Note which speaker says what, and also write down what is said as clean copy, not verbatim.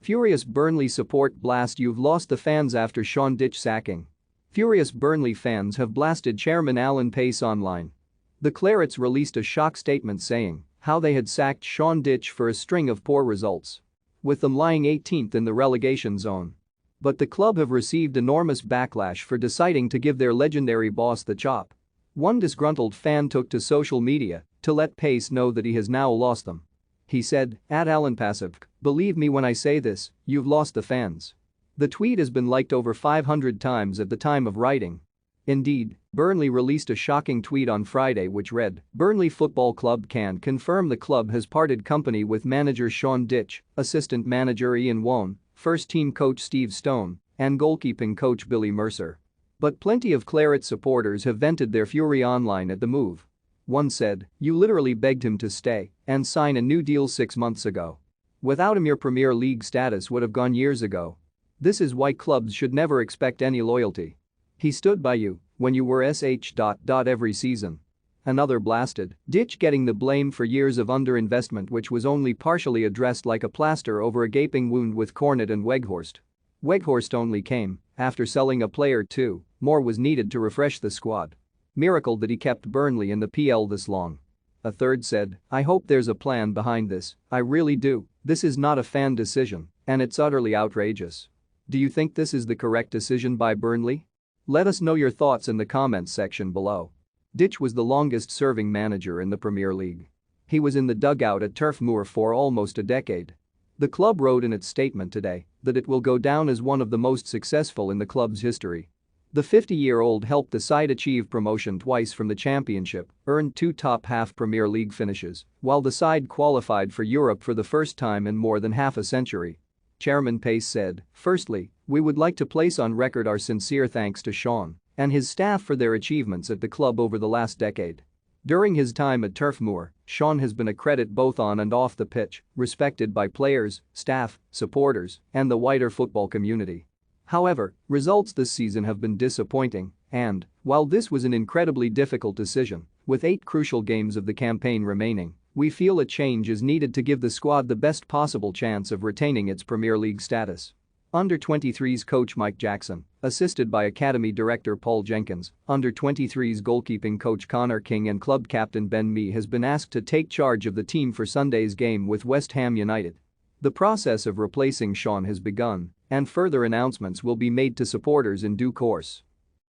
Speaker 1: Furious Burnley support blast you've lost the fans after Sean Dyche sacking. Furious Burnley fans have blasted chairman Alan Pace online. The Clarets released a shock statement saying how they had sacked Sean Dyche for a string of poor results, with them lying 18th in the relegation zone. But the club have received enormous backlash for deciding to give their legendary boss the chop. One disgruntled fan took to social media to let Pace know that he has now lost them. He said, @AlanPassive, believe me when I say this, you've lost the fans. The tweet has been liked over 500 times at the time of writing. Indeed, Burnley released a shocking tweet on Friday which read, Burnley Football Club can confirm the club has parted company with manager Sean Dyche, assistant manager Ian Wone, first-team coach Steve Stone, and goalkeeping coach Billy Mercer. But plenty of Claret supporters have vented their fury online at the move. One said, you literally begged him to stay and sign a new deal 6 months ago. Without him your Premier League status would have gone years ago. This is why clubs should never expect any loyalty. He stood by you when you were every season. Another blasted, Dyche getting the blame for years of underinvestment which was only partially addressed like a plaster over a gaping wound with Cornet and Weghorst. Weghorst only came after selling a player too, more was needed to refresh the squad. Miracle that he kept Burnley in the PL this long. A third said, I hope there's a plan behind this, I really do, this is not a fan decision, and it's utterly outrageous. Do you think this is the correct decision by Burnley? Let us know your thoughts in the comments section below. Dyche was the longest-serving manager in the Premier League. He was in the dugout at Turf Moor for almost a decade. The club wrote in its statement today that it will go down as one of the most successful in the club's history. The 50-year-old helped the side achieve promotion twice from the Championship, earned 2 top-half Premier League finishes, while the side qualified for Europe for the first time in more than half a century. Chairman Pace said, firstly, we would like to place on record our sincere thanks to Sean and his staff for their achievements at the club over the last decade. During his time at Turf Moor, Sean has been a credit both on and off the pitch, respected by players, staff, supporters, and the wider football community. However, results this season have been disappointing and, while this was an incredibly difficult decision, with 8 crucial games of the campaign remaining, we feel a change is needed to give the squad the best possible chance of retaining its Premier League status. Under-23s coach Mike Jackson, assisted by Academy director Paul Jenkins, Under-23s goalkeeping coach Connor King and club captain Ben Mee has been asked to take charge of the team for Sunday's game with West Ham United. The process of replacing Sean has begun, and further announcements will be made to supporters in due course.